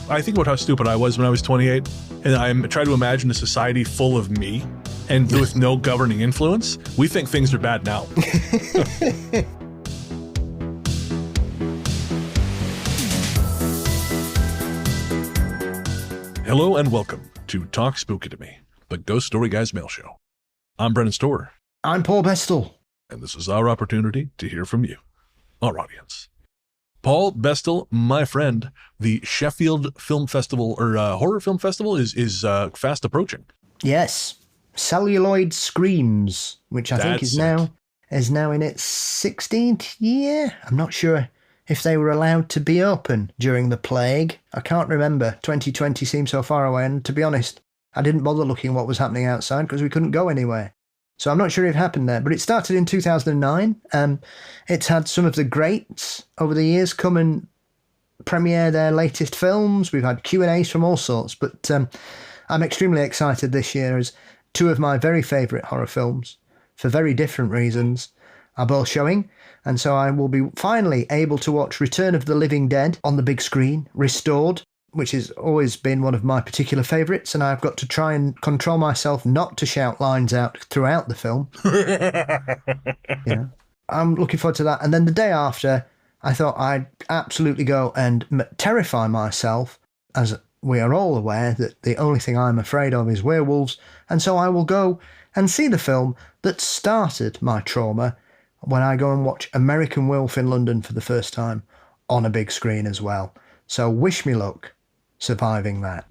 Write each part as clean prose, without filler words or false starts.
I think about how stupid I was when I was 28, and I try to imagine a society full of me and with no governing influence. We think things are bad now. Hello and welcome to Talk Spooky to Me, the Ghost Story Guys mail show. I'm Brennan Storr. I'm Paul Bestel. And this is our opportunity to hear from you, our audience. Paul Bestel, my friend, the Sheffield Film Festival, or Horror Film Festival, is fast approaching. Yes. Celluloid Screams, which I think is now in its 16th year. I'm not sure if they were allowed to be open during the plague. I can't remember. 2020 seems so far away, and to be honest, I didn't bother looking what was happening outside because we couldn't go anywhere. So I'm not sure if it happened there, but it started in 2009. It's had some of the greats over the years come and premiere their latest films. We've had Q&As from all sorts, but I'm extremely excited this year as two of my very favourite horror films, for very different reasons, are both showing. And so I will be finally able to watch Return of the Living Dead on the big screen, restored, which has always been one of my particular favourites, and I've got to try and control myself not to shout lines out throughout the film. Yeah, I'm looking forward to that. And then the day after, I thought I'd absolutely go and terrify myself, as we are all aware that the only thing I'm afraid of is werewolves, and so I will go and see the film that started my trauma when I go and watch American Werewolf in London for the first time on a big screen as well. So wish me luck surviving that.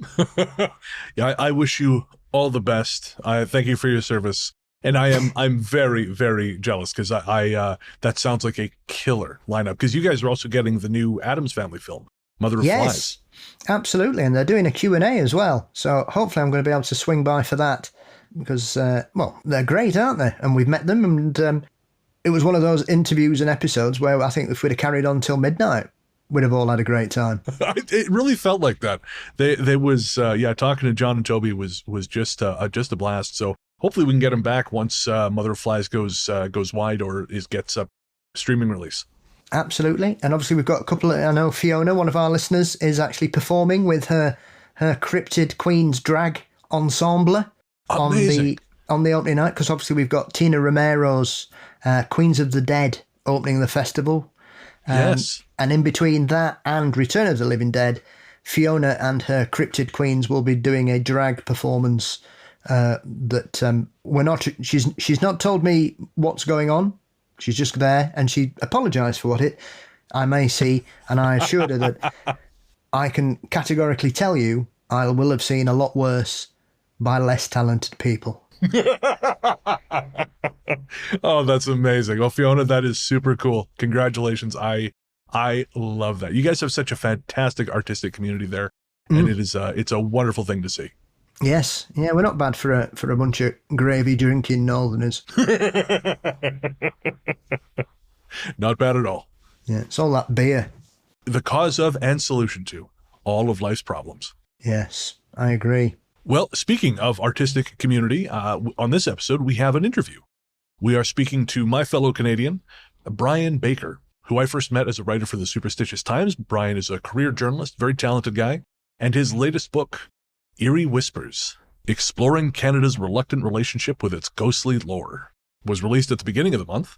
Yeah, I wish you all the best. I thank you for your service, and I'm very, very jealous because I that sounds like a killer lineup. Because you guys are also getting the new Addams Family film, Mother of Flies. Absolutely, and they're doing a Q&A as well. So hopefully I'm going to be able to swing by for that because well, they're great, aren't they? And we've met them, and it was one of those interviews and episodes where I think if we'd have carried on till midnight, we'd have all had a great time. It really felt like that. They was talking to John and Toby was just a blast. So hopefully we can get them back once Mother of Flies goes wide or gets a streaming release. Absolutely, and obviously we've got a couple. I know Fiona, one of our listeners, is actually performing with her Cryptid Queens drag ensemble on the opening night, because obviously we've got Tina Romero's Queens of the Dead opening the festival. Yes. And in between that and Return of the Living Dead, Fiona and her Cryptid Queens will be doing a drag performance that we're not. She's not told me what's going on. She's just there, and she apologised for what I may see, and I assured her that I can categorically tell you I will have seen a lot worse by less talented people. Oh, that's amazing. Well, Fiona, that is super cool. Congratulations. I love that. You guys have such a fantastic artistic community there, and it's a wonderful thing to see. Yes. Yeah, we're not bad for a bunch of gravy drinking northerners. Not bad at all. Yeah, it's all that beer. The cause of and solution to all of life's problems. Yes, I agree. Well, speaking of artistic community, on this episode, we have an interview. We are speaking to my fellow Canadian, Brian Baker, who I first met as a writer for the Superstitious Times. Brian is a career journalist, very talented guy, and his latest book, Eerie Whispers, Exploring Canada's Reluctant Relationship with Its Ghostly Lore, was released at the beginning of the month.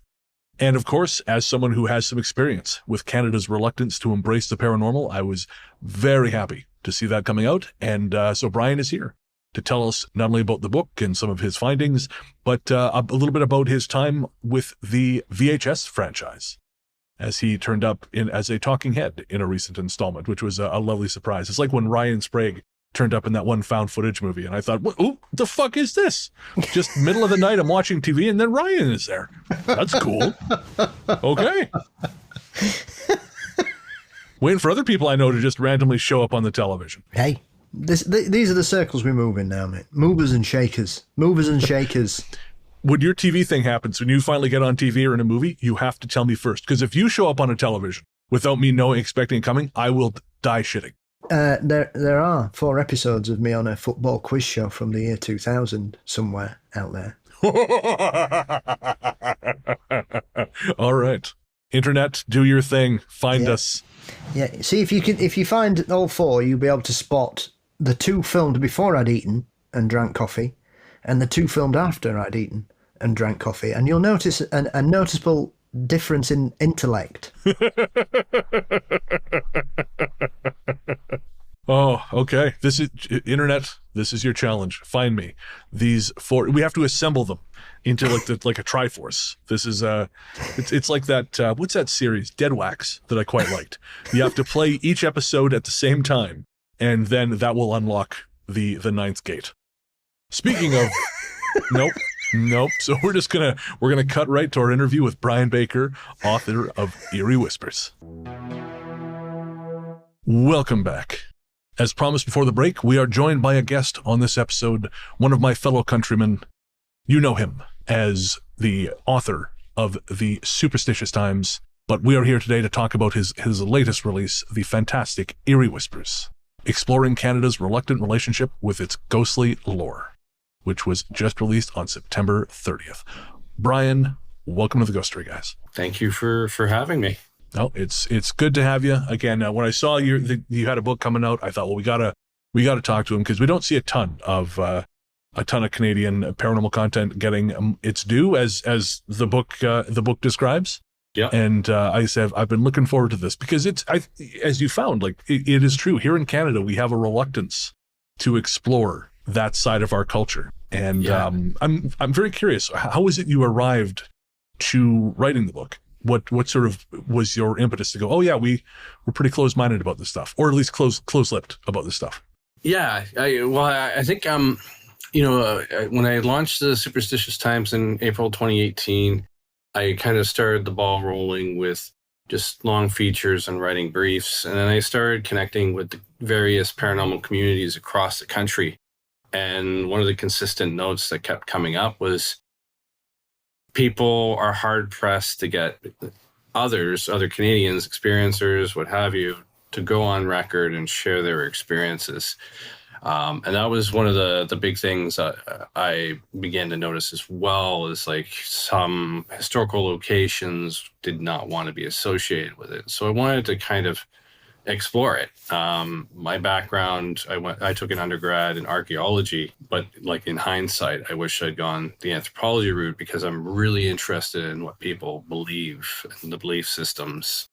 And of course, as someone who has some experience with Canada's reluctance to embrace the paranormal, I was very happy to see that coming out. And so Brian is here to tell us not only about the book and some of his findings, but a little bit about his time with the VHS franchise, as he turned up as a talking head in a recent installment, which was a lovely surprise. It's like when Ryan Sprague turned up in that one found footage movie, and I thought, what the fuck is this? Just middle of the night, I'm watching TV, and then Ryan is there. That's cool. Okay. Waiting for other people I know to just randomly show up on the television. Hey, these are the circles we move in now, mate. Movers and shakers. Movers and shakers. When your TV thing happens, when you finally get on TV or in a movie, you have to tell me first. Because if you show up on a television without me knowing, expecting it coming, I will die shitting. There are 4 episodes of me on a football quiz show from the year 2000 somewhere out there. All right. Internet, do your thing. Find us. Yeah. See, if you find all four, you'll be able to spot the two filmed before I'd eaten and drank coffee, and the two filmed after I'd eaten and drank coffee, and you'll notice a noticeable difference in intellect. Oh, okay. This is Internet. This is your challenge. Find me. These four. We have to assemble them into like a Triforce. This is it's like that. What's that series? Dead Wax that I quite liked. You have to play each episode at the same time, and then that will unlock the ninth gate. Speaking of, nope. So we're gonna cut right to our interview with Brian Baker, author of Eerie Whispers. Welcome back. As promised before the break, we are joined by a guest on this episode, one of my fellow countrymen. You know him as the author of The Superstitious Times, but we are here today to talk about his latest release, the fantastic Eerie Whispers, exploring Canada's reluctant relationship with its ghostly lore, which was just released on September 30th. Brian, welcome to the Ghost Story, guys. Thank you for having me. No, it's good to have you again. When I saw you had a book coming out, I thought, well, we gotta talk to him, because we don't see a ton of Canadian paranormal content getting its due as the book describes. Yeah. And I said I've been looking forward to this because as you found, like it is true here in Canada, we have a reluctance to explore that side of our culture. And I'm very curious, how is it you arrived to writing the book? What sort of was your impetus to go, oh yeah, we're pretty close-minded about this stuff, or at least close-lipped about this stuff? Yeah, I think when I launched the Superstitious Times in April 2018, I kind of started the ball rolling with just long features and writing briefs, and then I started connecting with the various paranormal communities across the country. And one of the consistent notes that kept coming up was, people are hard-pressed to get other Canadians, experiencers, what have you, to go on record and share their experiences. And that was one of the big things I began to notice as well, is like some historical locations did not want to be associated with it. So I wanted to kind of explore it. My background, I took an undergrad in archaeology, but like in hindsight, I wish I'd gone the anthropology route, because I'm really interested in what people believe and the belief systems.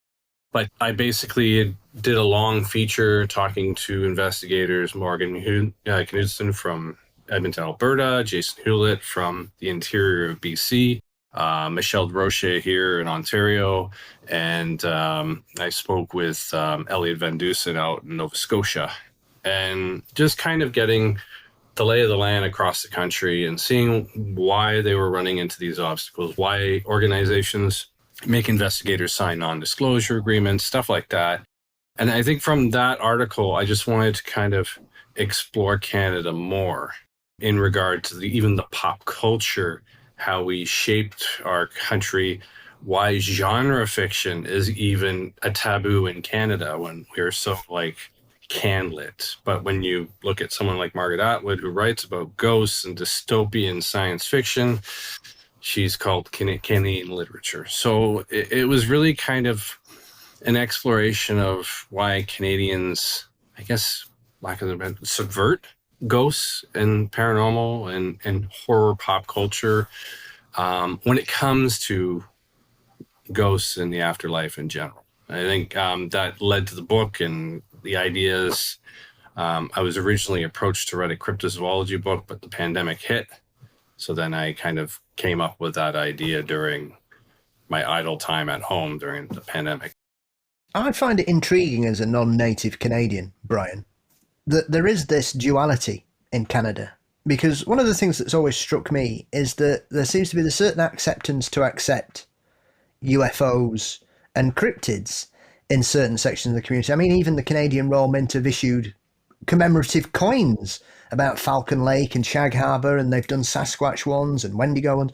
But I basically did a long feature talking to investigators, Morgan Knudsen from Edmonton, Alberta, Jason Hewlett from the interior of BC, Michelle Rocher here in Ontario, and I spoke with Elliot Van Dusen out in Nova Scotia, and just kind of getting the lay of the land across the country and seeing why they were running into these obstacles, why organizations make investigators sign non-disclosure agreements, stuff like that. And I think from that article, I just wanted to kind of explore Canada more in regard to even the pop culture, how we shaped our country, why genre fiction is even a taboo in Canada when we're so like canlit. But when you look at someone like Margaret Atwood, who writes about ghosts and dystopian science fiction, she's called Canadian literature. So it was really kind of an exploration of why Canadians, I guess, lack of a better, subvert ghosts and paranormal and horror pop culture when it comes to ghosts and the afterlife in general. I think that led to the book and the ideas. I was originally approached to write a cryptozoology book, but the pandemic hit. So then I kind of came up with that idea during my idle time at home during the pandemic. I find it intriguing as a non-native Canadian, Brian, that there is this duality in Canada. Because one of the things that's always struck me is that there seems to be a certain acceptance to accept UFOs and cryptids in certain sections of the community. I mean, even the Canadian Royal Mint have issued commemorative coins about Falcon Lake and Shag Harbour, and they've done Sasquatch ones and Wendigo ones.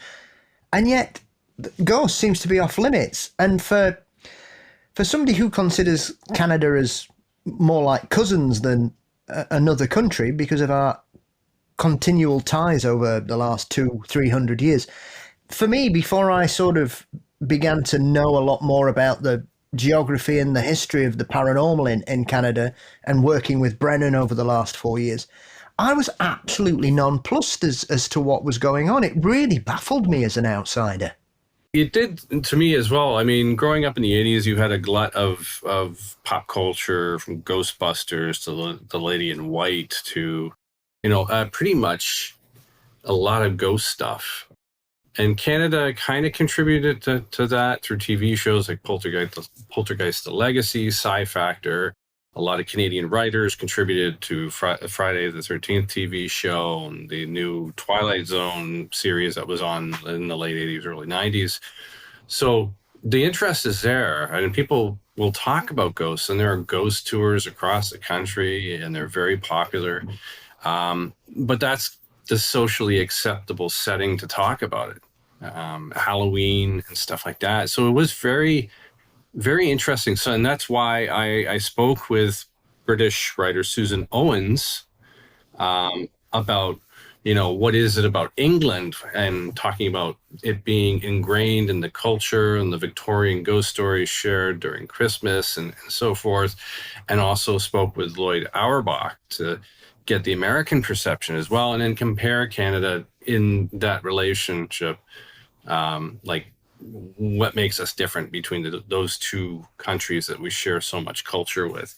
And yet, ghosts seems to be off limits. And for somebody who considers Canada as more like cousins than another country because of our continual ties over the last 200-300 years, for me, before I sort of began to know a lot more about the geography and the history of the paranormal in Canada, and working with Brennan over the last 4 years, I was absolutely nonplussed as to what was going on. It really baffled me as an outsider. It did to me as well. I mean, growing up in the 80s, you had a glut of pop culture, from Ghostbusters to the Lady in White to, pretty much a lot of ghost stuff. And Canada kind of contributed to that through TV shows like Poltergeist The Legacy, Sci Factor. A lot of Canadian writers contributed to Friday the 13th TV show and the new Twilight Zone series that was on in the late 80s, early 90s. So the interest is there, and people will talk about ghosts, and there are ghost tours across the country, and they're very popular. But that's the socially acceptable setting to talk about it. Halloween and stuff like that. So it was very, very interesting. So, and that's why I spoke with British writer Susan Owens about, what is it about England, and talking about it being ingrained in the culture and the Victorian ghost stories shared during Christmas and so forth. And also spoke with Lloyd Auerbach to get the American perception as well, and then compare Canada in that relationship, like what makes us different between those two countries that we share so much culture with.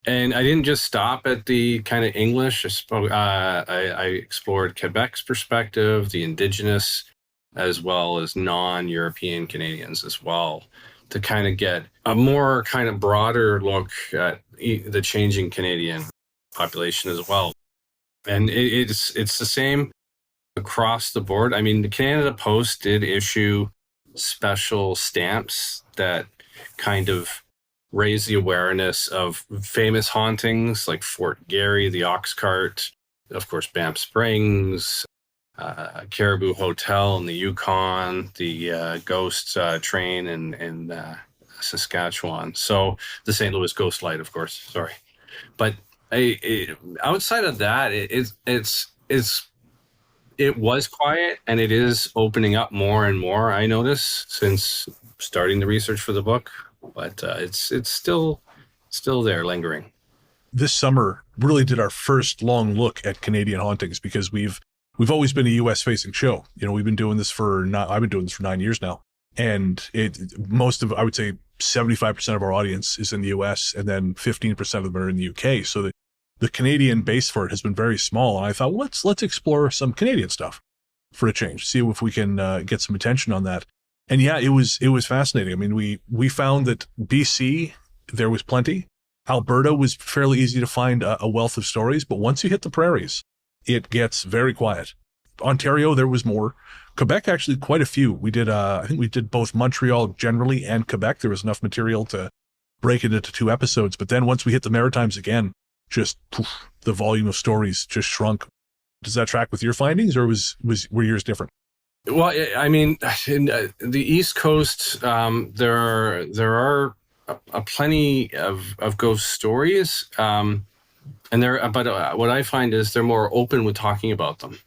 And I didn't just stop at the kind of English. I explored Quebec's perspective, the Indigenous, as well as non-European Canadians as well, to kind of get a more kind of broader look at the changing Canadian population as well. And it's the same across the board. I mean, the Canada Post did issue special stamps that kind of raise the awareness of famous hauntings like Fort Garry, the Ox Cart, of course, Banff Springs, Caribou Hotel in the Yukon, the Ghost Train in Saskatchewan. So the St. Louis Ghost Light, of course, sorry. But outside of that, it was quiet, and it is opening up more and more, I notice, since starting the research for the book. But it's still there, lingering. This summer really did our first long look at Canadian hauntings, because we've always been a U.S. facing show. I've been doing this for 9 years now, and I would say 75% of our audience is in the U.S. and then 15% of them are in the U.K. So the Canadian base for it has been very small. And I thought, well, let's explore some Canadian stuff for a change, see if we can get some attention on that. And yeah, it was fascinating. I mean, we found that BC, there was plenty. Alberta was fairly easy to find a wealth of stories, but once you hit the prairies, it gets very quiet. Ontario, there was more. Quebec, actually, quite a few. We did, I think we did both Montreal generally and Quebec. There was enough material to break it into 2 episodes. But then once we hit the Maritimes again, just poof, the volume of stories just shrunk. Does that track with your findings, or were yours different? Well, I mean, in the East Coast, there are a plenty of ghost stories, but what I find is they're more open with talking about them.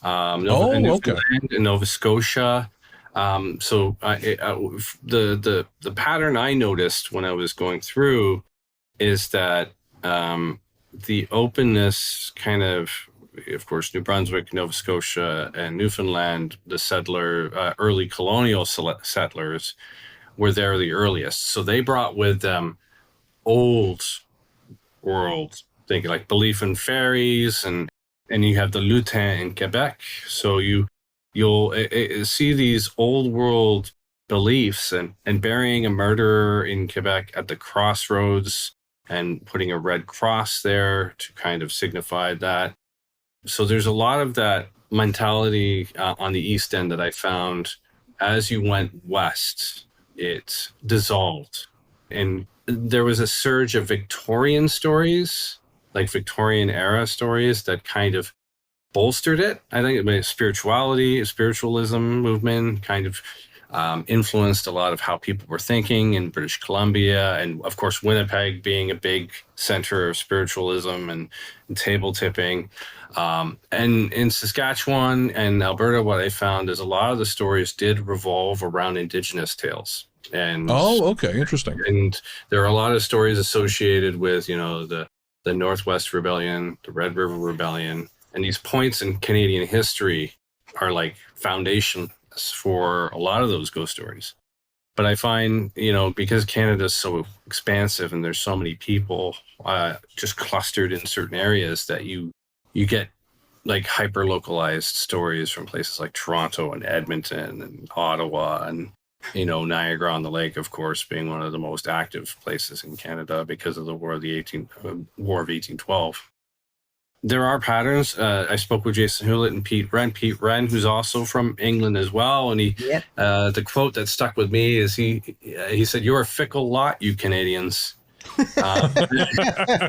Newfoundland and Nova Scotia. So the pattern I noticed when I was going through is that the openness kind of course, New Brunswick, Nova Scotia, and Newfoundland, the early colonial settlers were there the earliest. So they brought with them old world thinking, like belief in fairies, and you have the lutin in Quebec. So you'll see these old world beliefs, and burying a murderer in Quebec at the crossroads and putting a red cross there to kind of signify that. So there's a lot of that mentality on the East End that I found. As you went west, it dissolved. And there was a surge of Victorian stories, like Victorian era stories, that kind of bolstered it. I think spiritualism movement kind of influenced a lot of how people were thinking in British Columbia, and of course Winnipeg being a big center of spiritualism and table tipping. And in Saskatchewan and Alberta, what I found is a lot of the stories did revolve around Indigenous tales. And okay, interesting. And there are a lot of stories associated with, the Northwest Rebellion, the Red River Rebellion, and these points in Canadian history are like foundation for a lot of those ghost stories. But I find, because Canada is so expansive and there's so many people just clustered in certain areas, that you get like hyper localized stories from places like Toronto and Edmonton and Ottawa and, Niagara on the Lake, of course, being one of the most active places in Canada because of the War of 1812. There are patterns. I spoke with Jason Hewlett and Pete Wren, who's also from England as well. And the quote that stuck with me is he said, "You're a fickle lot, you Canadians." I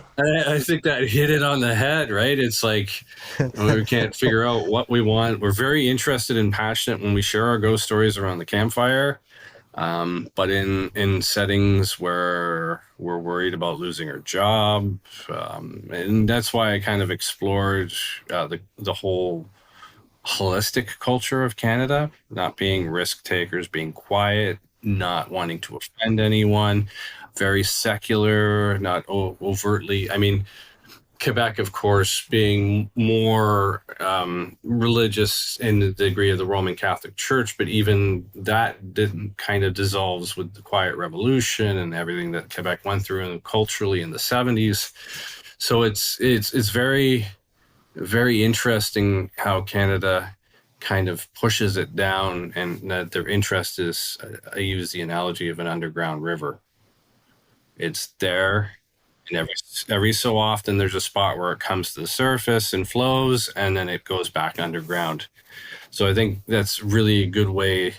think that hit it on the head, right? It's like we can't figure out what we want. We're very interested and passionate when we share our ghost stories around the campfire. But in settings where we're worried about losing our job, and that's why I kind of explored the whole holistic culture of Canada, not being risk takers, being quiet, not wanting to offend anyone, very secular, not overtly. I mean, Quebec, of course, being more religious in the degree of the Roman Catholic Church, but even that didn't kind of dissolves with the Quiet Revolution and everything that Quebec went through and culturally in the 70s. So it's very, very interesting how Canada kind of pushes it down, and that their interest is, I use the analogy of an underground river. It's there. And every so often, there's a spot where it comes to the surface and flows, and then it goes back underground. So I think that's really a good way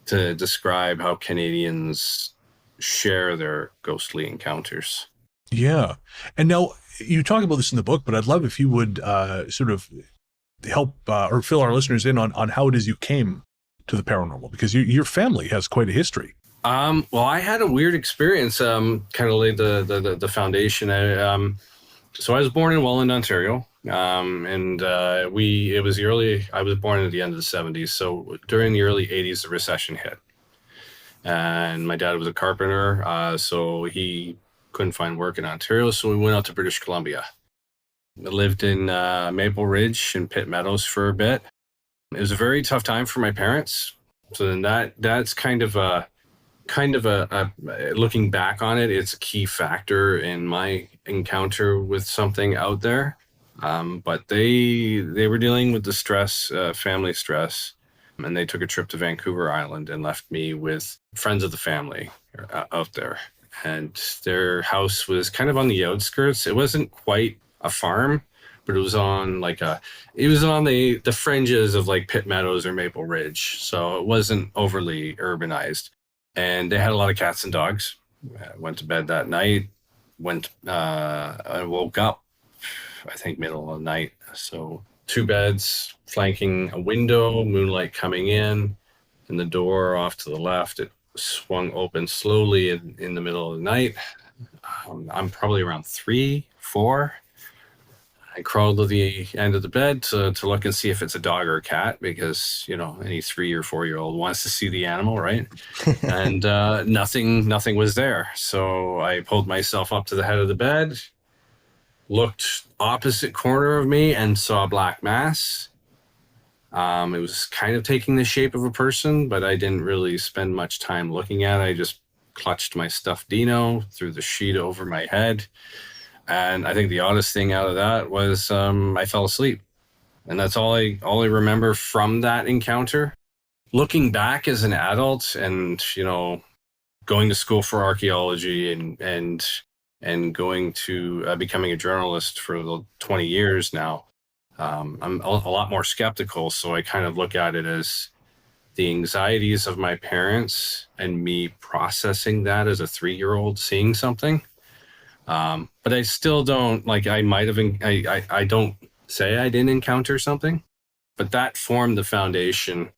to describe how Canadians share their ghostly encounters. Yeah. And now you talk about this in the book, but I'd love if you would sort of help or fill our listeners in on how it is you came to the paranormal, because your family has quite a history. Well, I had a weird experience, kind of laid the foundation. So I was born in Welland, Ontario, and I was born at the end of the 70s. So during the early 80s, the recession hit, and my dad was a carpenter, so he couldn't find work in Ontario. So we went out to British Columbia. I lived in Maple Ridge and Pitt Meadows for a bit. It was a very tough time for my parents. So then that's kind of a looking back on it, it's a key factor in my encounter with something out there. But they were dealing with the stress, family stress, and they took a trip to Vancouver Island and left me with friends of the family out there. And their house was kind of on the outskirts. It wasn't quite a farm, but it was on the fringes of like Pitt Meadows or Maple Ridge. So it wasn't overly urbanized. And they had a lot of cats and dogs. I went to bed that night, I woke up, I think middle of the night. So 2 beds flanking a window, moonlight coming in, and the door off to the left, it swung open slowly in the middle of the night. I'm probably around 3, 4. I crawled to the end of the bed to look and see if it's a dog or a cat, because, any 3 or 4-year-old wants to see the animal, right? And nothing was there. So I pulled myself up to the head of the bed, looked opposite corner of me, and saw a black mass. It was kind of taking the shape of a person, but I didn't really spend much time looking at it. I just clutched my stuffed Dino, threw the sheet over my head. And I think the oddest thing out of that was I fell asleep. And that's all I remember from that encounter. Looking back as an adult and, going to school for archaeology and going to becoming a journalist for the 20 years now, I'm a lot more skeptical. So I kind of look at it as the anxieties of my parents and me processing that as a 3-year-old seeing something. But I still don't, I don't say I didn't encounter something, but that formed the foundation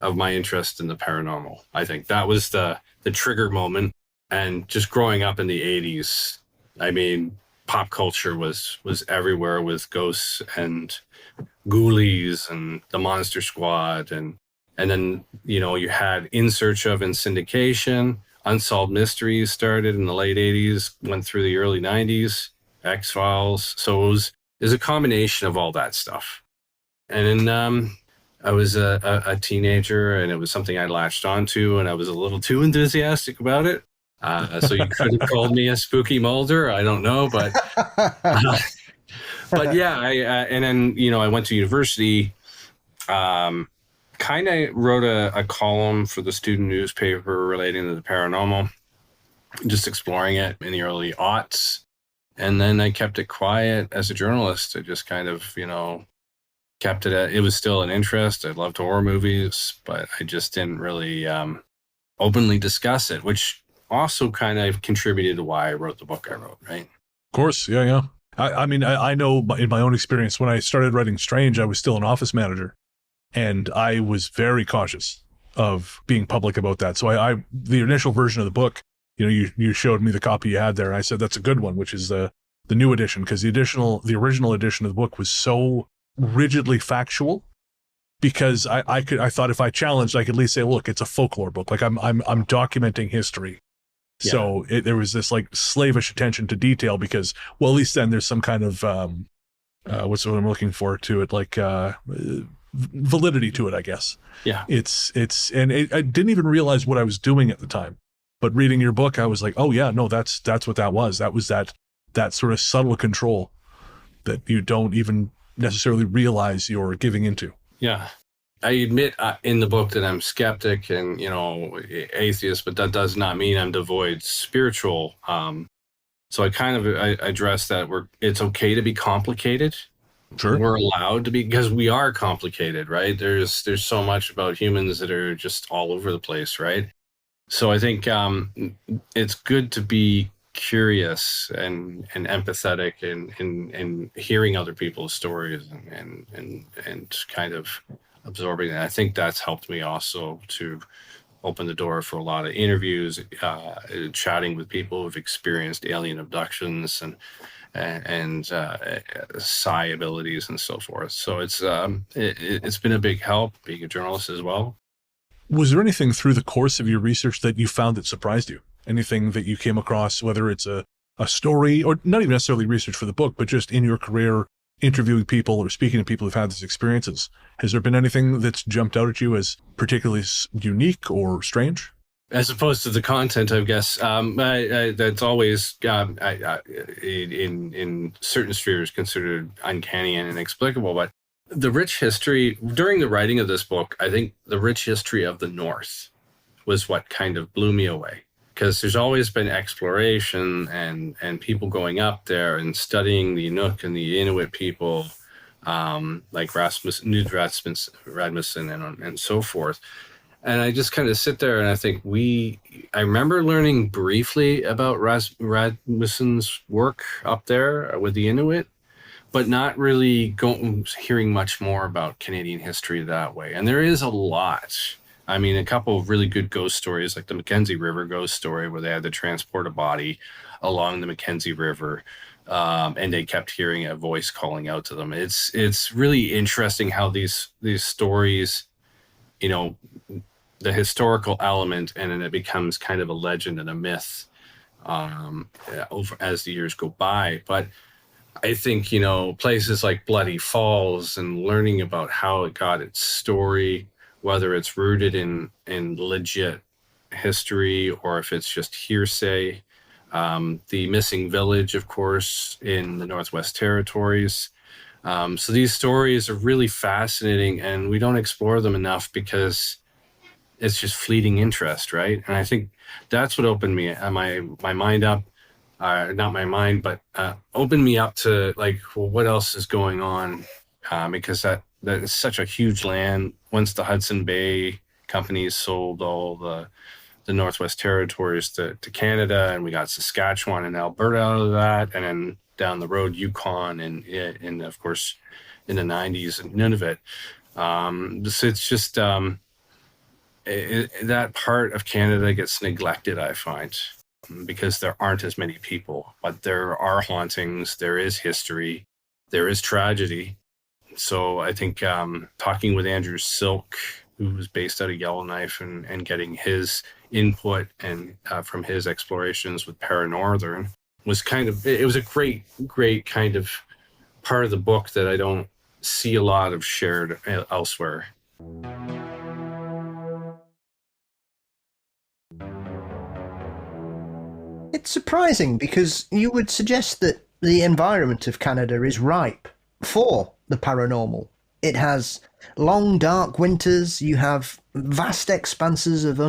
of my interest in the paranormal. I think that was the trigger moment. And just growing up in the 80s, I mean, pop culture was everywhere with ghosts and ghoulies and the Monster Squad. And then, you had In Search of and Syndication. Unsolved Mysteries started in the late 80s, went through the early 90s, X-Files. So it was a combination of all that stuff. And then I was a teenager, and it was something I latched onto, and I was a little too enthusiastic about it. So you could have called me a spooky Mulder. I don't know, but but yeah, and then I went to university. Kind of wrote a column for the student newspaper relating to the paranormal, just exploring it in the early aughts. And then I kept it quiet as a journalist. I just kind of, kept it it was still an interest. I loved horror movies, but I just didn't really openly discuss it, which also kind of contributed to why I wrote the book I wrote, right? Of course. Yeah. I mean, I know in my own experience, when I started writing Strange, I was still an office manager. And I was very cautious of being public about that. So the initial version of the book, you showed me the copy you had there. And I said, that's a good one, which is the new edition, because the original edition of the book was so rigidly factual, because I thought if I challenged, I could at least say, look, it's a folklore book. Like I'm documenting history. Yeah. So there was this like slavish attention to detail because, well, at least then there's some kind of, what's what I'm looking for to it, like, validity to it, I guess. Yeah. I didn't even realize what I was doing at the time, but reading your book, I was like, oh yeah, no, that's what that was. That was that sort of subtle control that you don't even necessarily realize you're giving into. Yeah. I admit in the book that I'm skeptic and, atheist, but that does not mean I'm devoid spiritual. So I kind of I address that it's okay to be complicated. Sure. We're allowed to be, because we are complicated, right? There's so much about humans that are just all over the place, right? So I think it's good to be curious and empathetic and hearing other people's stories and kind of absorbing it. I think that's helped me also to open the door for a lot of interviews, chatting with people who've experienced alien abductions and psi abilities and so forth. So it's been a big help being a journalist as well. Was there anything through the course of your research that you found that surprised you? Anything that you came across, whether it's a story or not even necessarily research for the book, but just in your career interviewing people or speaking to people who've had these experiences? Has there been anything that's jumped out at you as particularly unique or strange? As opposed to the content, I guess, that's always in certain spheres considered uncanny and inexplicable. But the rich history, during the writing of this book, I think the rich history of the North was what kind of blew me away. Because there's always been exploration and people going up there and studying the Inuk and the Inuit people, like Knud Rasmussen and so forth. And I just kind of sit there and I think I remember learning briefly about Rasmussen's work up there with the Inuit, but not really hearing much more about Canadian history that way. And there is a lot. I mean, a couple of really good ghost stories, like the Mackenzie River ghost story, where they had to transport a body along the Mackenzie River, and they kept hearing a voice calling out to them. It's really interesting how these stories, the historical element, and then it becomes kind of a legend and a myth over as the years go by. But I think, places like Bloody Falls and learning about how it got its story, whether it's rooted in legit history or if it's just hearsay. The Missing Village, of course, in the Northwest Territories. So these stories are really fascinating, and we don't explore them enough because it's just fleeting interest, right? And I think that's what opened my mind up. Not my mind, but opened me up to like, well, what else is going on? Because that is such a huge land. Once the Hudson Bay companies sold all the Northwest Territories to Canada, and we got Saskatchewan and Alberta out of that, and then down the road, Yukon and of course in the 90s and Nunavut. So it's just that part of Canada gets neglected, I find, because there aren't as many people. But there are hauntings, there is history, there is tragedy. So I think talking with Andrew Silk, who was based out of Yellowknife, and getting his input and from his explorations with Paranorthern was it was a great kind of part of the book that I don't see a lot of shared elsewhere. It's surprising because you would suggest that the environment of Canada is ripe for the paranormal. It has long, dark winters. You have vast expanses of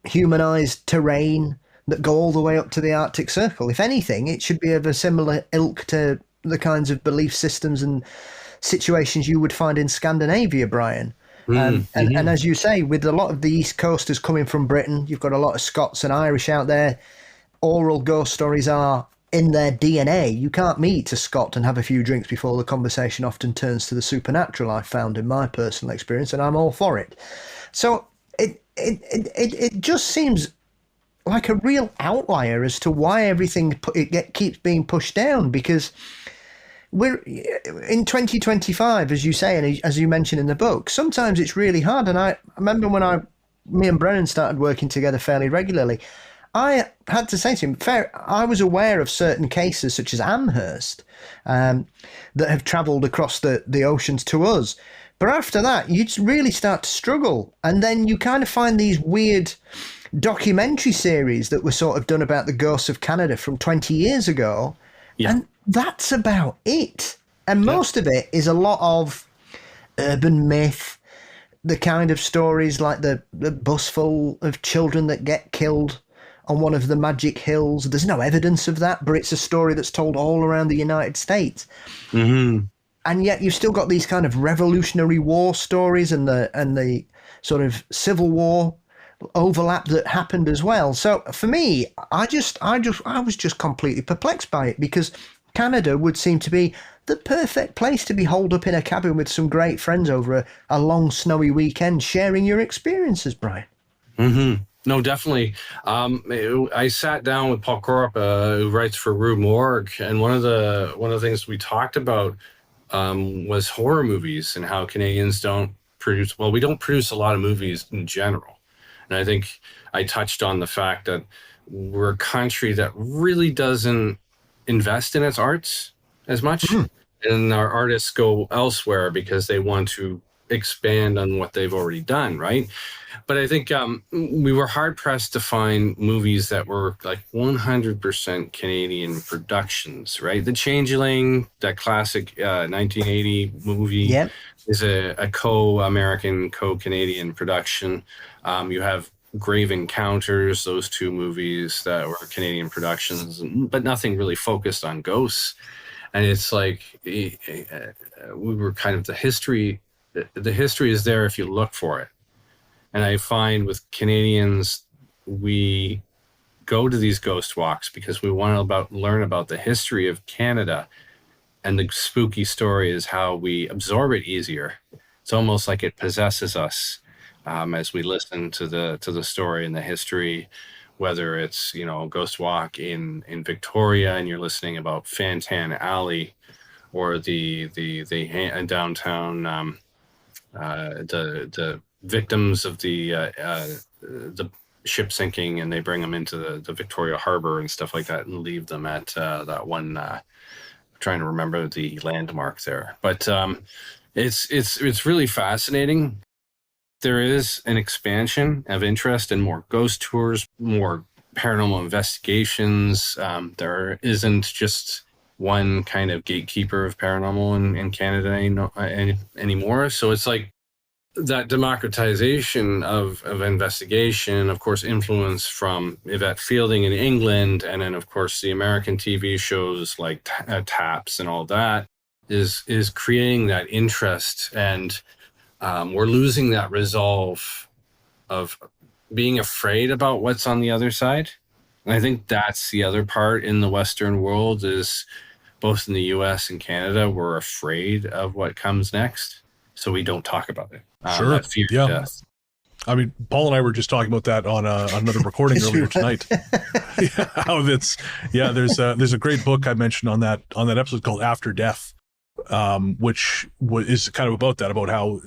unhumanized terrain that go all the way up to the Arctic Circle. If anything, it should be of a similar ilk to the kinds of belief systems and situations you would find in Scandinavia, Brian. And as you say, with a lot of the East Coasters coming from Britain, you've got a lot of Scots and Irish out there. Oral ghost stories are in their DNA. You can't meet a Scot and have a few drinks before the conversation often turns to the supernatural, I've found in my personal experience, and I'm all for it. So it just seems like a real outlier as to why everything keeps being pushed down, because we're in 2025, as you say, and as you mentioned in the book, sometimes it's really hard. And I remember when me and Brennan started working together fairly regularly, I had to say to him, I was aware of certain cases such as Amherst that have travelled across the oceans to us. But after that, you really start to struggle. And then you kind of find these weird documentary series that were sort of done about the ghosts of Canada from 20 years ago. Yeah. And that's about it. And most of it is a lot of urban myth, the kind of stories like the bus full of children that get killed on one of the magic hills. There's no evidence of that, but it's a story that's told all around the United States. Mm-hmm. And yet you've still got these kind of Revolutionary War stories and the sort of Civil War overlap that happened as well. So for me, I was just completely perplexed by it, because Canada would seem to be the perfect place to be holed up in a cabin with some great friends over a long snowy weekend, sharing your experiences, Brian. Mm-hmm. No, definitely. I sat down with Paul Korup, who writes for Rue Morgue, and one of the things we talked about was horror movies and how Canadians don't produce. Well, we don't produce a lot of movies in general, and I think I touched on the fact that we're a country that really doesn't invest in its arts as much, and our artists go elsewhere because they want to expand on what they've already done, right? But I think we were hard pressed to find movies that were like 100% Canadian productions, right? The Changeling, that classic 1980 movie, is a co-American, co-Canadian production. You have Grave Encounters, those two movies that were Canadian productions, but nothing really focused on ghosts. And it's like we were kind of the history is there if you look for it. And I find with Canadians, we go to these ghost walks because we want to learn about the history of Canada, and the spooky story is how we absorb it easier. It's almost like it possesses us as we listen to the story and the history, whether it's, a ghost walk in Victoria and you're listening about Fantan Alley, or the downtown, the victims of the ship sinking, and they bring them into the Victoria Harbor and stuff like that and leave them at that one, trying to remember the landmark there. But it's really fascinating. There is an expansion of interest in more ghost tours, more paranormal investigations. There isn't just one kind of gatekeeper of paranormal in Canada anymore. So it's like that democratization of investigation, of course, influence from Yvette Fielding in England, and then, of course, the American TV shows like TAPS and all that is creating that interest, and we're losing that resolve of being afraid about what's on the other side. And I think that's the other part in the Western world, is both in the US and Canada, we're afraid of what comes next. So we don't talk about it. Sure. That fear of death. I mean, Paul and I were just talking about that on another recording earlier tonight. There's a great book I mentioned on that episode called After Death, which is kind of about that, about how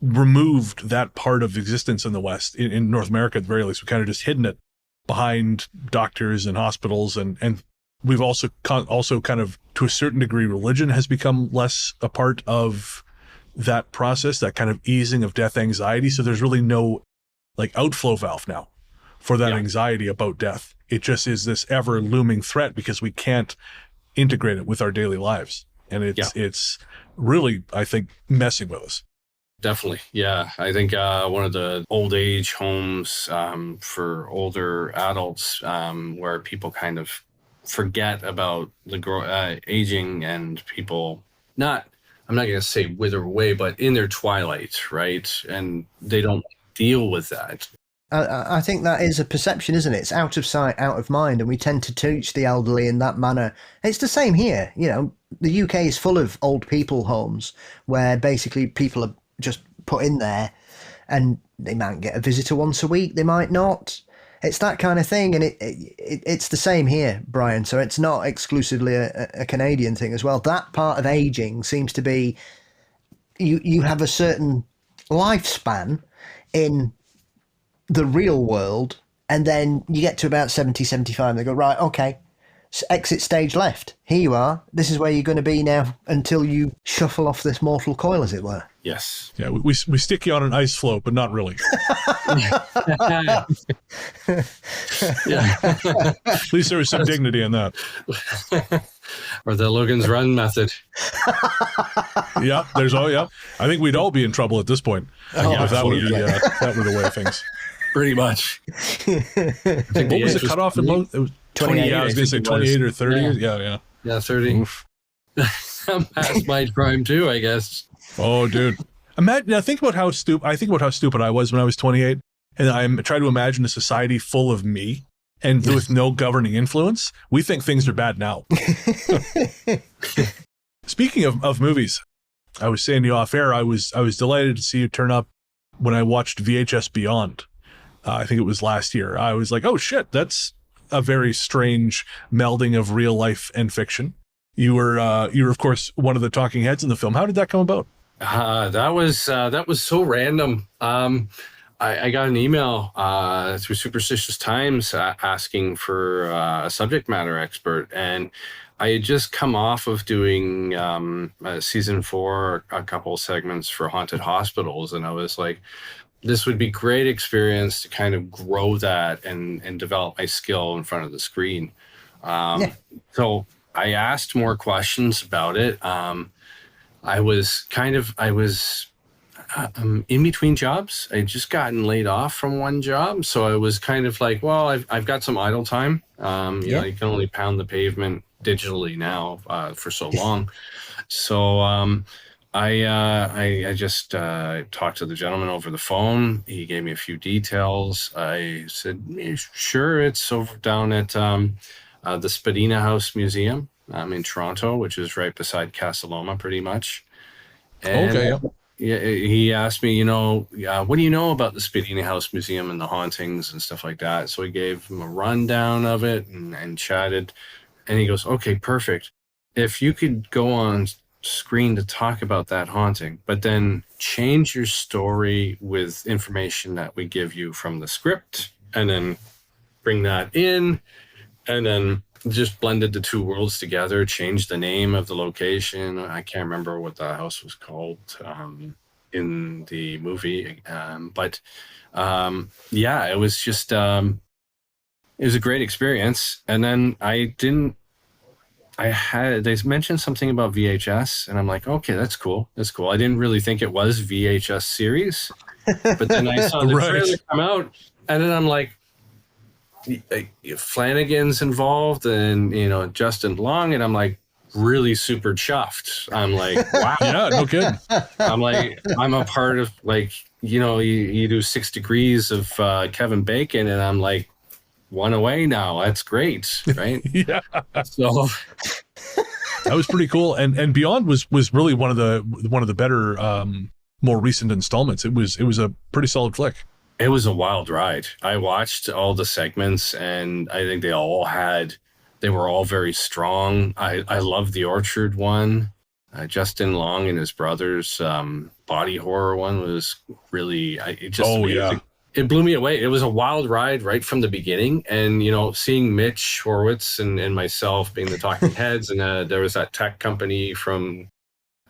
removed that part of existence in the West, in North America at the very least. We kind of just hidden it behind doctors and hospitals, and we've also kind of, to a certain degree, religion has become less a part of that process, that kind of easing of death anxiety. So there's really no like outflow valve now for that anxiety about death. It just is this ever looming threat because we can't integrate it with our daily lives. And it's really, I think, messing with us. Definitely. Yeah. I think one of the old age homes for older adults where people kind of forget about the aging, and people I'm not going to say wither away, but in their twilight, right? And they don't deal with that. I think that is a perception, isn't it? It's out of sight, out of mind, and we tend to teach the elderly in that manner. It's the same here. You know, the UK is full of old people homes where basically people are just put in there, and they might get a visitor once a week, they might not. It's that kind of thing, and it's the same here, Brian. So it's not exclusively a Canadian thing as well. That part of aging seems to be you have a certain lifespan in the real world, and then you get to about 70, 75, and they go, right, okay, exit stage left. Here you are. This is where you're going to be now until you shuffle off this mortal coil, as it were. Yes. Yeah, we stick you on an ice float, but not really. Yeah. At least there was some dignity in that. Or the Logan's Run method. Yeah, I think we'd all be in trouble at this point if that were the way of things. Pretty much. What was the cutoff in Logan? It was 28. Yeah, I was going to say 28 or 30. Yeah. Yeah, 30. I'm past my prime too, I guess. Oh, dude. Imagine. I think about how stupid I was when I was 28, and I try to imagine a society full of me and with no governing influence. We think things are bad now. Speaking of movies, I was saying to you off air, I was delighted to see you turn up when I watched VHS Beyond. I think it was last year. I was like, oh shit, that's a very strange melding of real life and fiction. You were of course one of the talking heads in the film. How did that come about? That was so random. I got an email through Superstitious Times asking for a subject matter expert, and I had just come off of doing season 4, a couple segments for haunted hospitals, and I was like, this would be great experience to kind of grow that and develop my skill in front of the screen. So I asked more questions about it. I was in between jobs. I'd just gotten laid off from one job. So I was kind of like, well, I've got some idle time. You know, you can only pound the pavement digitally now for so long. So I just talked to the gentleman over the phone. He gave me a few details. I said, yeah, sure, it's over down at the Spadina House Museum in Toronto, which is right beside Casa Loma, pretty much. And he asked me, what do you know about the Spadina House Museum and the hauntings and stuff like that? So I gave him a rundown of it and chatted. And he goes, okay, perfect. If you could go on screen to talk about that haunting, but then change your story with information that we give you from the script, and then bring that in, and then just blended the two worlds together, changed the name of the location. I can't remember what the house was called in the movie. But it was just, it was a great experience. And then they mentioned something about VHS, and I'm like, okay, that's cool. I didn't really think it was VHS series, but then I saw the trailer come out, and then I'm like, Flanagan's involved, and Justin Long, and I'm like really super chuffed. I'm like, wow. Yeah, no kidding. I'm like, I'm a part of, like, you do 6 Degrees of Kevin Bacon, and I'm like, one away now. That's great, right? Yeah. So that was pretty cool. And Beyond was really one of the better more recent installments. It was a pretty solid flick. It was a wild ride. I watched all the segments, and I think they were all very strong. I love the Orchard one. Justin Long and his brothers body horror one was really Oh yeah. It blew me away. It was a wild ride right from the beginning, and seeing Mitch Horowitz and myself being the talking heads, and there was that tech company from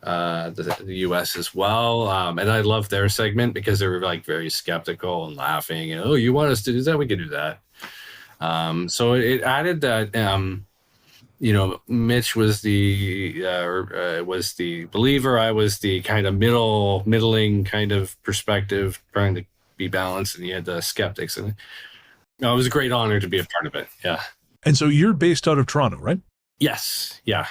the US as well, and I loved their segment because they were like very skeptical and laughing, and oh, you want us to do that, we can do that. So it added that Mitch was the believer. I was the kind of middling kind of perspective, trying to be balanced, and he had the skeptics. And it was a great honor to be a part of it. Yeah. And so you're based out of Toronto, right? Yes. Yeah.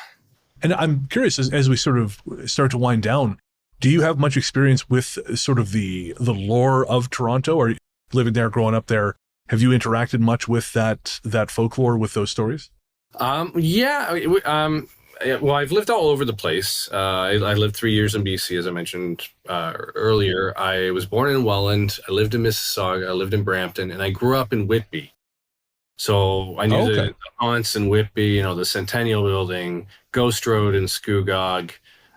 And I'm curious, as we sort of start to wind down, do you have much experience with sort of the lore of Toronto, or living there, growing up there? Have you interacted much with that folklore, with those stories? Yeah. Well, I've lived all over the place. I lived 3 years in BC, as I mentioned earlier. I was born in Welland. I lived in Mississauga. I lived in Brampton, and I grew up in Whitby. So I knew the haunts in Whitby, the Centennial Building, Ghost Road in Scugog,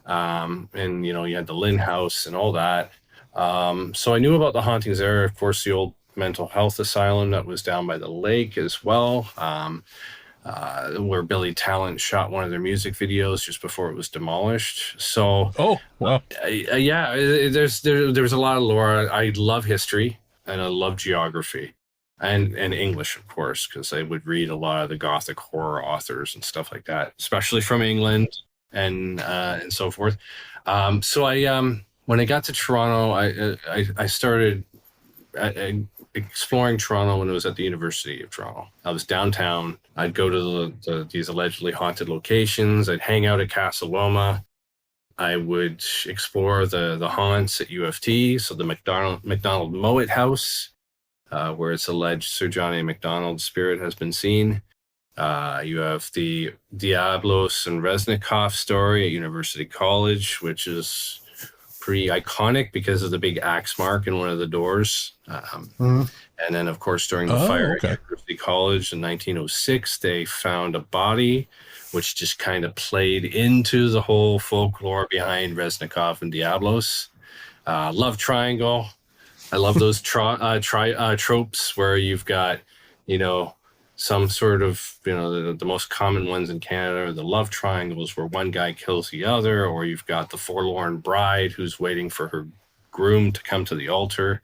and you had the Lynn House and all that. So I knew about the hauntings there. Of course, the old mental health asylum that was down by the lake as well. Where Billy Talent shot one of their music videos just before it was demolished. So, oh wow, there's a lot of lore. I love history and I love geography, and English, of course, because I would read a lot of the Gothic horror authors and stuff like that, especially from England and so forth. So when I got to Toronto, I started exploring Toronto when I was at the University of Toronto. I was downtown. I'd go to these allegedly haunted locations. I'd hang out at Casa Loma. I would explore the haunts at UFT. So the MacDonald Mowat House, where it's alleged Sir John A. Macdonald's spirit has been seen. You have the Diablos and Reznikov story at University College, which is pretty iconic because of the big axe mark in one of the doors. And then, of course, during the fire at University College in 1906, they found a body, which just kind of played into the whole folklore behind Reznikov and Diablos. Love Triangle. I love those tropes where you've got, some sort of, the most common ones in Canada are the love triangles where one guy kills the other, or you've got the forlorn bride who's waiting for her groom to come to the altar.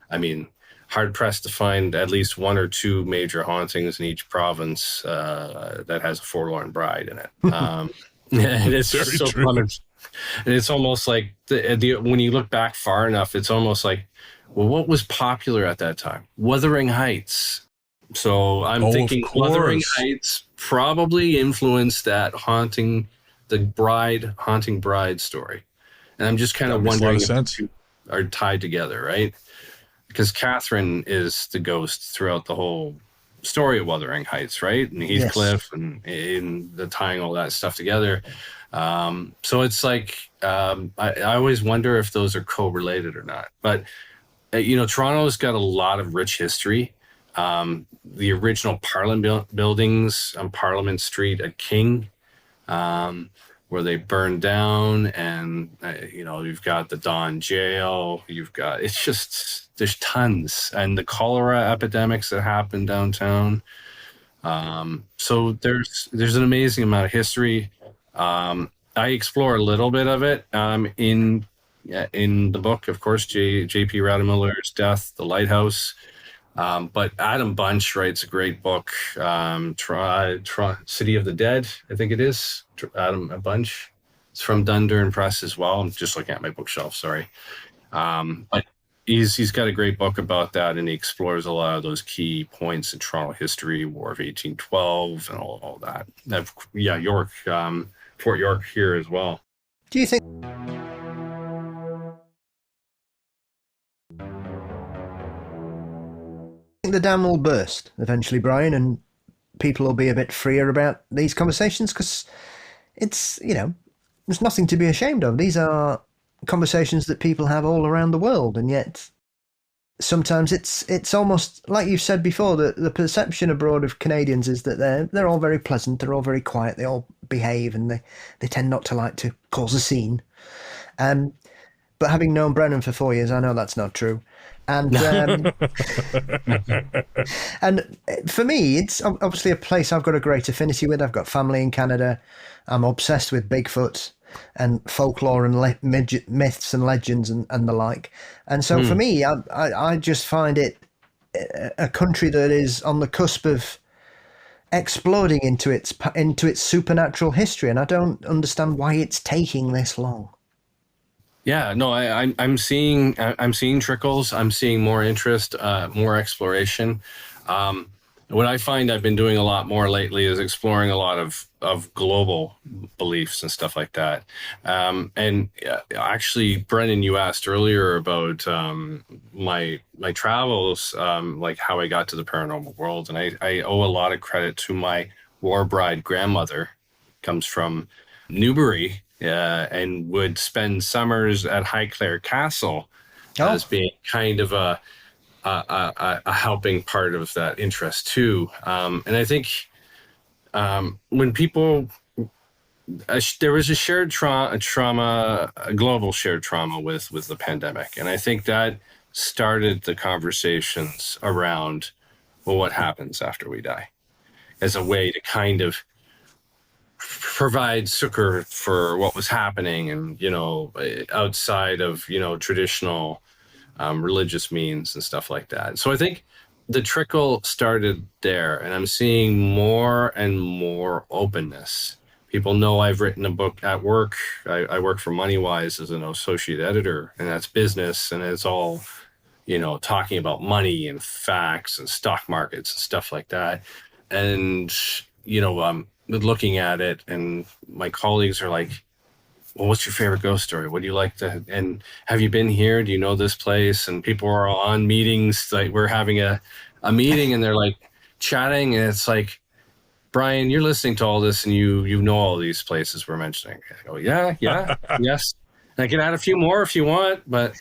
I mean, hard pressed to find at least one or two major hauntings in each province that has a forlorn bride in it. And it's so common. And it's almost like when you look back far enough, it's almost like, well, what was popular at that time? Wuthering Heights. So I'm thinking Wuthering Heights probably influenced that haunting bride story. And I'm just kind of wondering if the two are tied together, right? Because Catherine is the ghost throughout the whole story of Wuthering Heights, right? And Heathcliff and in the tying all that stuff together. So it's like, I always wonder if those are correlated or not. But, Toronto's got a lot of rich history. The original Parliament buildings on Parliament Street at King, where they burned down, and you've got the Don Jail. There's tons, and the cholera epidemics that happened downtown. So there's an amazing amount of history. I explore a little bit of it in the book, of course, J.P. Rademiller's Death, The Lighthouse. But Adam Bunch writes a great book, City of the Dead, I think it is. Adam Bunch. It's from Dundurn Press as well. I'm just looking at my bookshelf, sorry. But he's got a great book about that, and he explores a lot of those key points in Toronto history, War of 1812, and all that. York, Fort York here as well. Do you think the dam will burst eventually, Brian, and people will be a bit freer about these conversations? Because it's, there's nothing to be ashamed of. These are conversations that people have all around the world, and yet sometimes it's almost like you've said before, that the perception abroad of Canadians is that they're all very pleasant, they're all very quiet, they all behave, and they tend not to like to cause a scene. But having known Brennan for 4 years, I know that's not true. And and for me, it's obviously a place I've got a great affinity with. I've got family in Canada. I'm obsessed with Bigfoot and folklore and myths and legends and the like. And so for me, I just find it a country that is on the cusp of exploding into its supernatural history, and I don't understand why it's taking this long. Yeah, no, I'm seeing trickles. I'm seeing more interest, more exploration. What I find I've been doing a lot more lately is exploring a lot of global beliefs and stuff like that. And actually, Brennan, you asked earlier about my travels, like how I got to the paranormal world, and I owe a lot of credit to my war bride grandmother. Comes from Newbury. And would spend summers at Highclere Castle as being kind of a helping part of that interest too. And I think when people, there was a shared trauma, a global shared trauma with the pandemic, and I think that started the conversations around, well, what happens after we die, as a way to kind of provide succor for what was happening, and outside of traditional religious means and stuff like that. So I think the trickle started there, and I'm seeing more and more openness. People know I've written a book at work. I work for MoneyWise as an associate editor, and that's business, and it's all talking about money and facts and stock markets and stuff like that. And looking at it, and my colleagues are like, well, what's your favorite ghost story? What do you like to, and have you been here? Do you know this place? And people are on meetings, like we're having a meeting, and they're like chatting, and it's like, Brian, you're listening to all this, and you know all these places we're mentioning. I go, yeah, yes. I can add a few more if you want, but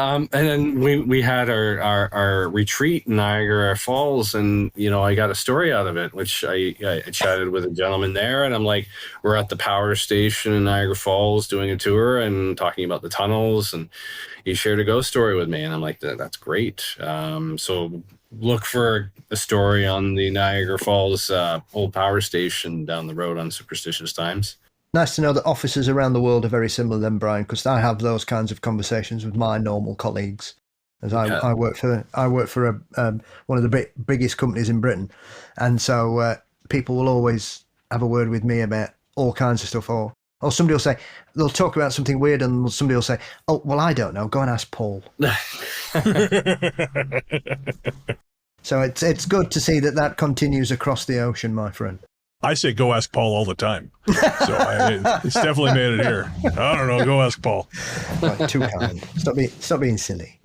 and then we had our retreat in Niagara Falls, and I got a story out of it, which I chatted with a gentleman there, and I'm like, we're at the power station in Niagara Falls doing a tour and talking about the tunnels, and he shared a ghost story with me, and I'm like, that's great. So look for a story on the Niagara Falls old power station down the road on Superstitious Times. Nice to know that officers around the world are very similar then, Brian, because I have those kinds of conversations with my normal colleagues. As I work for one of the biggest companies in Britain, and so people will always have a word with me about all kinds of stuff, or somebody will say, they'll talk about something weird, and somebody will say, oh, well, I don't know, go and ask Paul. So it's good to see that continues across the ocean, my friend. I say go ask Paul all the time. So it's definitely made it here. I don't know, go ask Paul. Right, too kind. Stop being silly.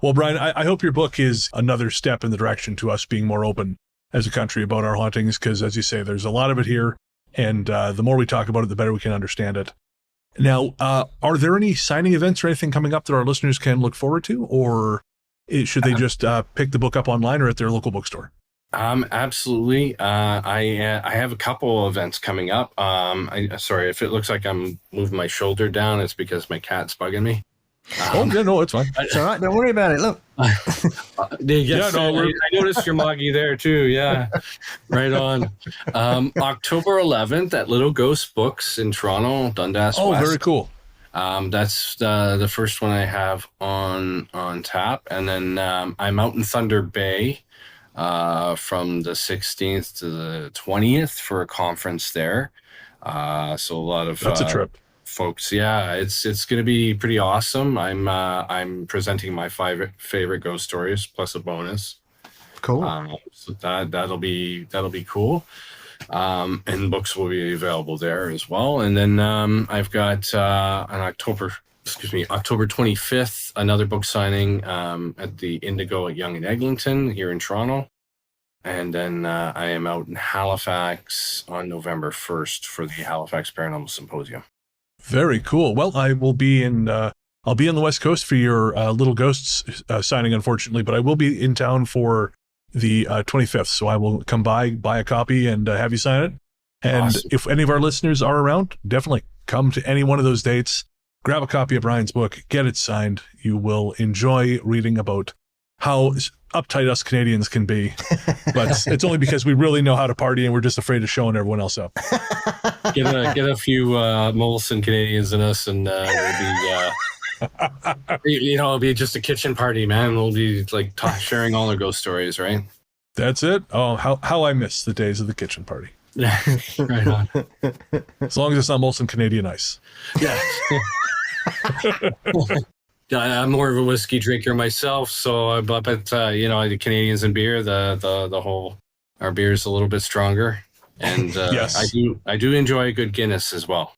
Well, Brian, I hope your book is another step in the direction to us being more open as a country about our hauntings, because, as you say, there's a lot of it here, and the more we talk about it, the better we can understand it. Now, are there any signing events or anything coming up that our listeners can look forward to, or should they just pick the book up online or at their local bookstore? Absolutely. I have a couple events coming up. Sorry, if it looks like I'm moving my shoulder down, it's because my cat's bugging me. No, it's fine. It's all right. Don't worry about it. Look. I noticed your moggy there too. Yeah, right on. October 11th at Little Ghost Books in Toronto, Dundas West. Oh, very cool. That's the first one I have on tap, and then I'm out in Thunder Bay from the 16th to the 20th for a conference there. So a lot of that's a trip. Folks, yeah, it's going to be pretty awesome. I'm presenting my 5 favorite ghost stories plus a bonus. Cool. So that'll be cool. And books will be available there as well. And then I've got on October 25th, another book signing at the Indigo at Yonge and Eglinton here in Toronto. And then I am out in Halifax on November 1st for the Halifax Paranormal Symposium. Very cool. Well, I will be in. I'll be on the West Coast for your Little Ghosts signing, unfortunately, but I will be in town for the 25th. So I will come by, buy a copy, and have you sign it. And Awesome. if any of our listeners are around, definitely come to any one of those dates. Grab a copy of Brian's book, get it signed. You will enjoy reading about how uptight us Canadians can be, but it's only because we really know how to party and we're just afraid of showing everyone else up. Get a few Molson Canadians in us, and it'll be just a kitchen party, man. We'll be like sharing all our ghost stories, right? That's it. Oh, how I miss the days of the kitchen party. Right on. As long as it's not Molson Canadian Ice. Yeah. I'm more of a whiskey drinker myself, so but the Canadians and beer, the whole our beer is a little bit stronger, and yes. I do enjoy a good Guinness as well.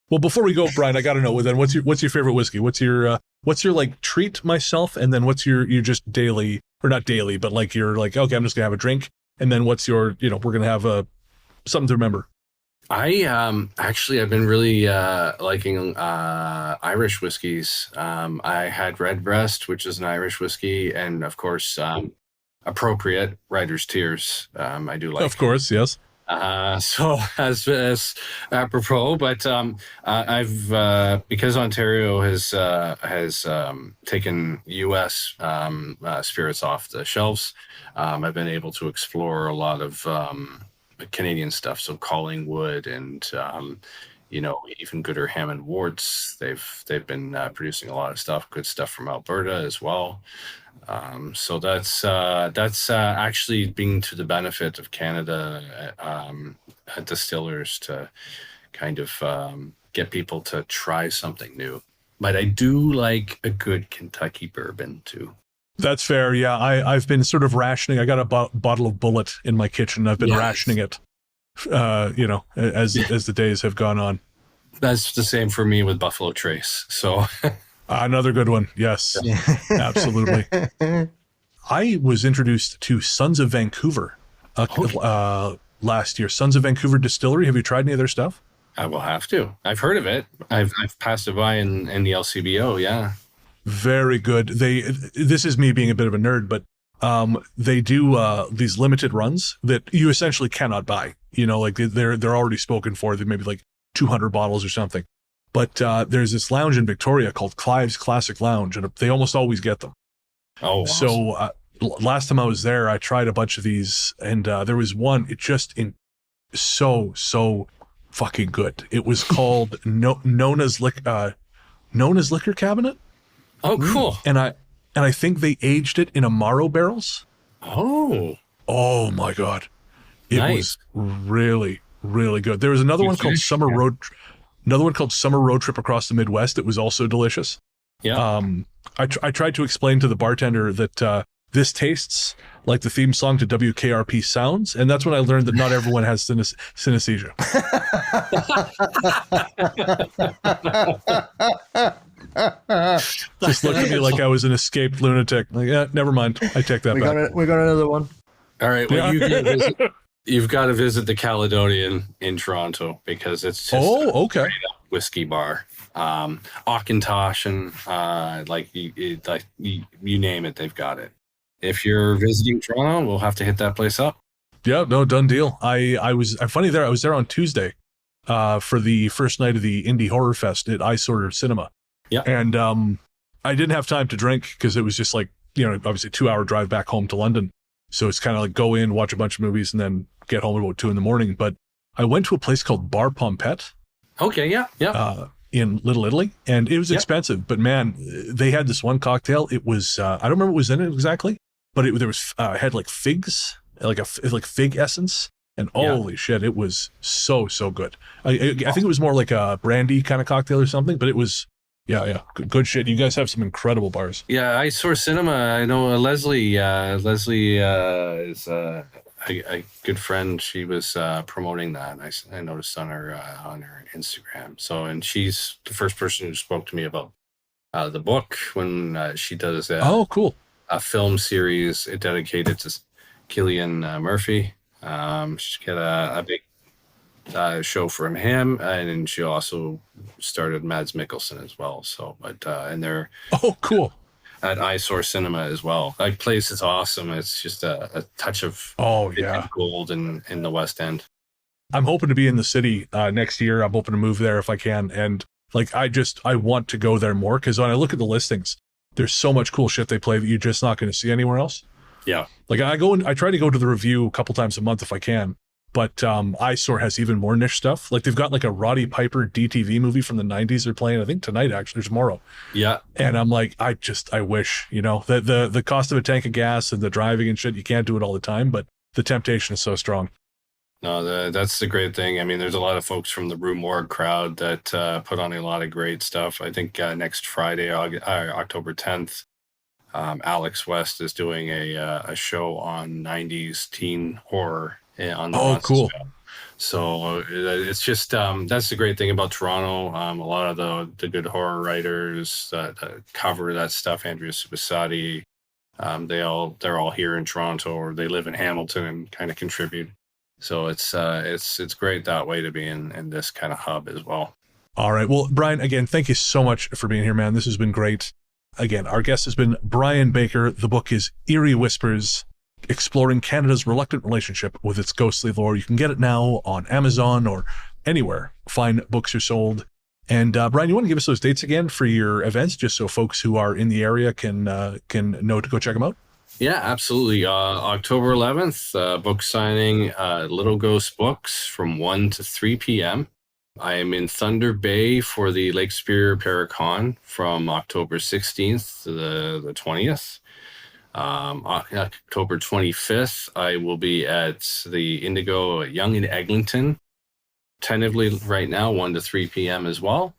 Well, before we go, Brian, I got to know then what's your favorite whiskey? What's your like treat myself, and then what's your just daily, or not daily, but like you're like, okay, I'm just gonna have a drink, and then what's your we're gonna have something to remember. I've been really liking Irish whiskeys. I had Redbreast, which is an Irish whiskey, and of course, appropriate Writer's Tears. I do like. Of course, yes. So as apropos, but I've because Ontario has taken U.S. Spirits off the shelves. I've been able to explore a lot of Canadian stuff, so Collingwood and even Gooder Hammond Warts. They've been producing a lot of good stuff from Alberta as well. So that's actually being to the benefit of Canada distillers to kind of get people to try something new. But I do like a good Kentucky bourbon too. That's fair. Yeah, I've been sort of rationing. I got a bottle of Bullet in my kitchen. I've been rationing it, as the days have gone on. That's the same for me with Buffalo Trace. So another good one. Yes, absolutely. I was introduced to Sons of Vancouver last year. Sons of Vancouver Distillery. Have you tried any of their stuff? I will have to. I've heard of it. I've passed it by in the LCBO. Yeah. Very good. This is me being a bit of a nerd, but they do these limited runs that you essentially cannot buy. Like they're already spoken for. They maybe like 200 bottles or something. But there's this lounge in Victoria called Clive's Classic Lounge, and they almost always get them. Oh, awesome. So last time I was there, I tried a bunch of these, and there was one. It just so fucking good. It was called Nona's Liquor Cabinet. Oh, cool. And I think they aged it in Amaro barrels. Oh my God. It was really, really good. There was another one called Summer Road Trip Across the Midwest. It was also delicious. Yeah. I tried to explain to the bartender that this tastes like the theme song to WKRP Sounds, and that's when I learned that not everyone has synesthesia. Just looked at me like I was an escaped lunatic. Like, yeah, never mind. I take that back. We got another one. All right. Well, you've got to visit the Caledonian in Toronto because it's just okay. a whiskey bar. Auchentoshan and you name it, they've got it. If you're visiting Toronto, we'll have to hit that place up. Yeah, no, done deal. I was there on Tuesday for the first night of the Indie Horror Fest at iSorter Cinema. Yeah. And I didn't have time to drink because it was just like, obviously 2-hour drive back home to London. So it's kind of like go in, watch a bunch of movies, and then get home at about 2 a.m. But I went to a place called Bar Pompette. Okay, yeah. In Little Italy, and it was expensive, but man, they had this one cocktail. It was I don't remember what was in it exactly, but there was had like figs, like fig essence, and holy shit, it was so good. I think it was more like a brandy kind of cocktail or something, but it was good shit. You guys have some incredible bars. Yeah, iSorter Cinema. I know Leslie. Leslie is a good friend. She was promoting that. I noticed on her Instagram. So, and she's the first person who spoke to me about the book when she does cool. A film series dedicated to Cillian Murphy. She's got a big show from him, and then she also started Mads Mikkelsen as well. So, but and they're cool at Eyesore Cinema as well. That place is awesome. It's just a touch of gold in the West End. I'm hoping to be in the city next year. I'm hoping to move there if I can, and like I want to go there more because when I look at the listings, there's so much cool shit they play that you're just not going to see anywhere else. Yeah, like I try to go to the Review a couple times a month if I can. But Eyesore has even more niche stuff. Like they've got like a Roddy Piper DTV movie from the 90s they're playing, I think tonight actually, or tomorrow. Yeah. And I'm like, I wish, the cost of a tank of gas and the driving and shit, you can't do it all the time, but the temptation is so strong. No, that's the great thing. I mean, there's a lot of folks from the Rue Morgue crowd that put on a lot of great stuff. I think next Friday, October 10th, Alex West is doing a show on 90s teen horror on the cool. So it's just that's the great thing about Toronto. A lot of the good horror writers that cover that stuff, Andrea Subasati, they're all here in Toronto, or they live in Hamilton and kind of contribute. So it's great that way to be in this kind of hub as well. All right. Well, Brian, again, thank you so much for being here, man. This has been great. Again, our guest has been Brian Baker. The book is Eerie Whispers, Exploring Canada's Reluctant Relationship with Its Ghostly Lore. You can get it now on Amazon or anywhere fine books are sold. And Brian, you want to give us those dates again for your events, just so folks who are in the area can know to go check them out? Yeah, absolutely. October 11th, book signing, Little Ghost Books from 1 to 3 p.m. I am in Thunder Bay for the Lake Superior Paracon from October 16th to the 20th. October 25th, I will be at the Indigo Yonge in Eglinton, tentatively right now, 1 to 3 p.m. as well.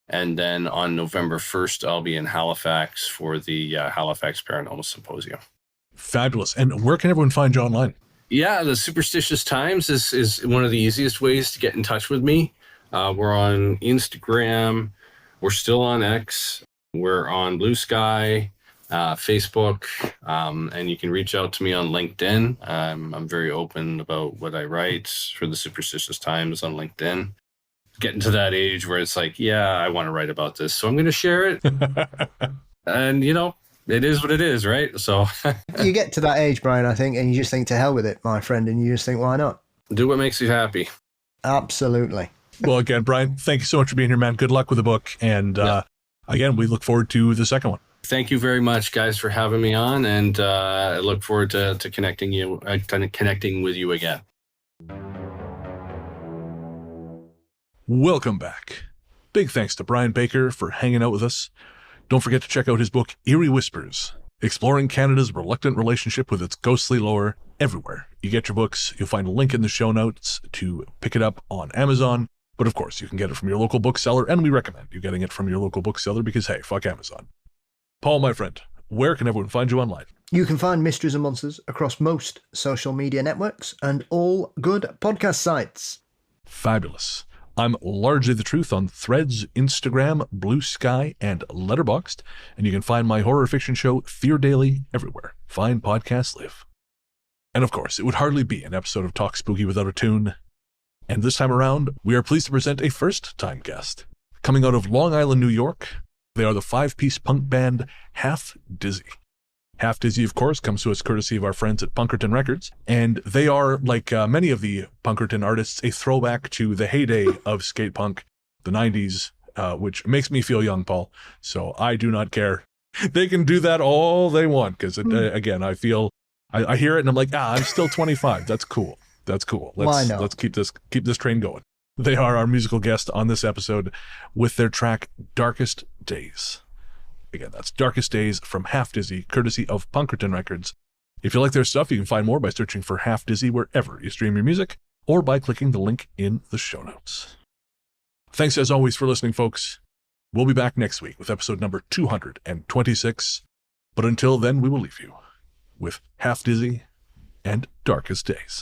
And then on November 1st, I'll be in Halifax for the Halifax Paranormal Symposium. Fabulous. And where can everyone find you online? Yeah, the Superstitious Times is one of the easiest ways to get in touch with me. We're on Instagram. We're still on X. We're on Blue Sky. Facebook, and you can reach out to me on LinkedIn. I'm very open about what I write for the Superstitious Times on LinkedIn. Getting to that age where it's like, yeah, I want to write about this, so I'm going to share it. And, it is what it is, right? So you get to that age, Brian, I think, and you just think, to hell with it, my friend, and you just think, why not? Do what makes you happy. Absolutely. Well, again, Brian, thank you so much for being here, man. Good luck with the book. And again, we look forward to the second one. Thank you very much, guys, for having me on, and I look forward to connecting with you again. Welcome back. Big thanks to Brian Baker for hanging out with us. Don't forget to check out his book, Eerie Whispers, Exploring Canada's Reluctant Relationship with Its Ghostly Lore, everywhere you get your books. You'll find a link in the show notes to pick it up on Amazon. But of course, you can get it from your local bookseller, and we recommend you getting it from your local bookseller because, hey, fuck Amazon. Paul, my friend, where can everyone find you online? You can find Mysteries and Monsters across most social media networks and all good podcast sites. Fabulous. I'm Largely the Truth on Threads, Instagram, Blue Sky, and Letterboxd. And you can find my horror fiction show, Fear Daily, everywhere fine podcasts live. And of course, it would hardly be an episode of Talk Spooky without a tune. And this time around, we are pleased to present a first-time guest. Coming out of Long Island, New York, they are the five-piece punk band Half Dizzy. Half Dizzy, of course, comes to us courtesy of our friends at Punkerton Records, and they are, like many of the Punkerton artists, a throwback to the heyday of skate punk, the 90s, which makes me feel young, Paul, so I do not care. They can do that all they want, because, again, I feel, I hear it, and I'm like, I'm still 25. That's cool. That's cool. Let's keep this train going. They are our musical guest on this episode with their track Darkest Days. Again, that's Darkest Days from Half Dizzy, courtesy of Punkerton Records. If you like their stuff, you can find more by searching for Half Dizzy wherever you stream your music, or by clicking the link in the show notes. Thanks as always for listening, folks. We'll be back next week with episode number 226. But until then, we will leave you with Half Dizzy and Darkest Days.